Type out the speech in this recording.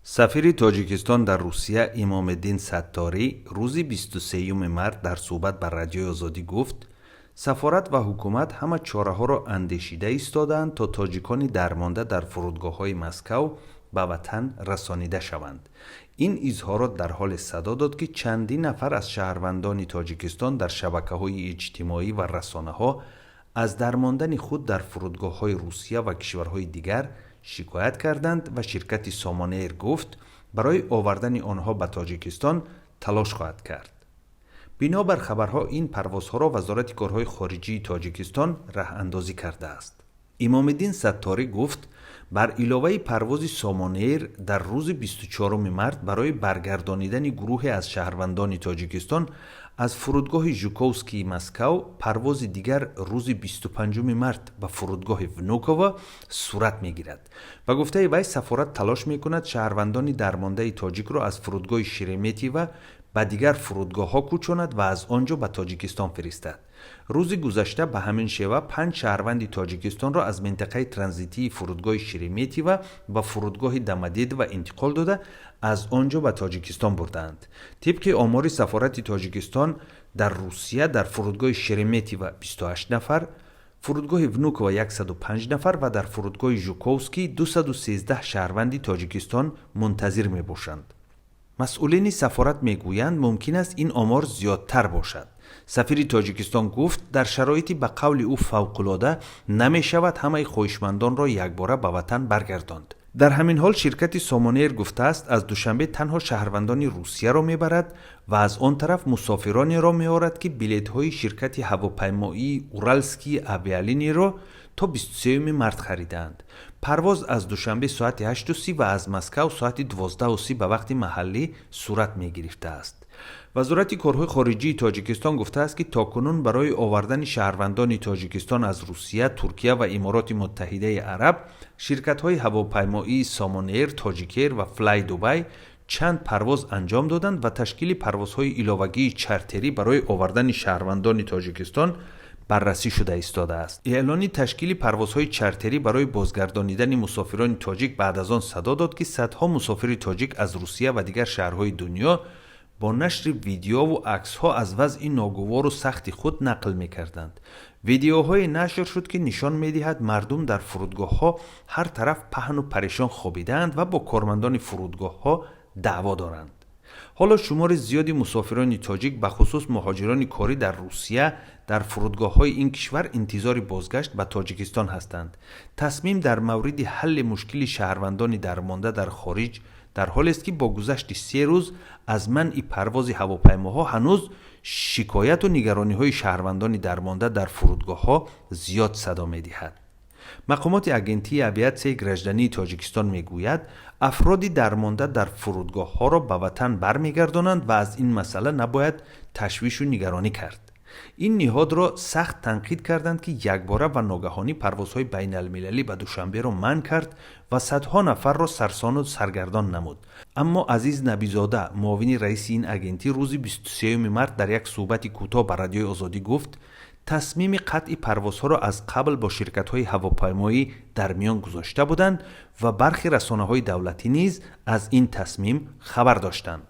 سفیر تاجیکستان در روسیه امام‌الدین ستاری روز 23 مارس در صحبت با رادیوی آزادی گفت سفارت و حکومت همه چاره‌ها را اندیشیده ایستادند تا تاجیکان درمانده در فرودگاه‌های مسکو به وطن رسانیده شوند. این اظهارات در حال صدا داد که چندین نفر از شهروندان تاجیکستان در شبکه‌های اجتماعی و رسانه‌ها از درماندن خود در فرودگاه‌های روسیه و کشورهای دیگر شکایت کردند و شرکت سامانیر گفت برای آوردن آنها به تاجیکستان تلاش خواهد کرد. بنابر خبرها این پروازها را وزارت کارهای خارجی تاجیکستان راه اندازی کرده است. امام‌الدین ستاری گفت بر علاوه پرواز سامانیر در روز 24 مارس برای برگردانیدن گروه از شهروندان تاجیکستان از فرودگاه ژوکووسکی مسکو پرواز دیگر روز 25 مارس به فرودگاه ونوکووا صورت میگیرد و گفته وی سفارت تلاش میکند شهروندان درمانده تاجیک را از فرودگاه شرمتیو به دیگر فرودگاه ها کوچاند و از آنجا به تاجیکستان فرستد. روز گذشته به همین شیوه 5 شهروند تاجیکستان را از منطقه ترانزیتی فرودگاه شرمتیو به فرودگاه دمدید و انتقال داده از آنجا به تاجیکستان بردند. طبق آمار سفارت تاجیکستان در روسیه در فرودگاه شرمتیو 28 نفر، فرودگاه ونوکووا 105 نفر و در فرودگاه ژوکووسکی 213 شهروند تاجیکستان منتظر می باشند. مسئولین سفارت میگویند ممکن است این آمار زیادتر باشد. سفیر تاجیکستان گفت در شرایطی به قول او فوق‌العاده نمی شود همه خواهشمندان را یکباره به وطن برگرداند. در همین حال شرکت سامانیر گفته است از دوشنبه تنها شهروندان روسیه را میبرد و از آن طرف مسافرانی را میآورد که بلیط های شرکت هواپیمایی اورالسکی اویالینی را تا 23 مارس خریدند. پرواز از دوشنبه ساعت 8:30 و از مسکو ساعت 12:30 به وقت محلی صورت می گرفته است. وزارت کارهای خارجی تاجیکستان گفته است که تاکنون برای آوردن شهروندان تاجیکستان از روسیه، ترکیه و امارات متحده عرب شرکت‌های هواپیمایی سامانیر، تاجیکیر و فلای دوبای چند پرواز انجام دادند و تشکیل پروازهای علاوگی چارتری برای آوردن شهروندان تاجیکستان بررسی شده ایستاده است. اعلان تشکیل پروازهای چارتری برای بازگردانیدن مسافران تاجیک بعد از آن صدا داد که صدها مسافر تاجیک از روسیه و دیگر شهرهای دنیا با نشر ویدیو و عکس‌ها از وضع ناگوار و سخت خود نقل می‌کردند. ویدیوهای نشر شد که نشان می‌دهد مردم در فرودگاه‌ها هر طرف پهن و پریشان خوابیدند و با کارمندان فرودگاه‌ها دعوا دارند. حالا شمار زیادی مسافران تاجیک به خصوص مهاجران کاری در روسیه در فرودگاه‌های این کشور انتظار بازگشت به تاجیکستان هستند. تصمیم در مورد حل مشکل شهروندان درمانده در خارج در حالی است که با گذشت 3 روز از منع پرواز هواپیماها هنوز شکایت و نگرانی‌های شهروندان درمانده در فرودگاه‌ها زیاد صدا می‌دهد. مقامات اگنتی اویاسیون گراجدانی تاجیکستان میگوید افراد درمانده در فرودگاه‌ها را به وطن برمیگردانند و از این مسئله نباید تشویش و نگرانی کرد. این نهاد را سخت تنقید کردند که یکباره و ناگهانی پروازهای بین المللی به دوشنبه را منع کرد و صدها نفر را سرسان و سرگردان نمود. اما عزیز نبیزاده معاون رئیس این اگنتی روز 23 مارس در یک صحبت کوتاه به رادیوی آزادی گفت تصمیم قطع پروازها را از قبل با شرکت‌های هواپیمایی در میان گذاشته بودند و برخی رسانه‌های دولتی نیز از این تصمیم خبر داشتند.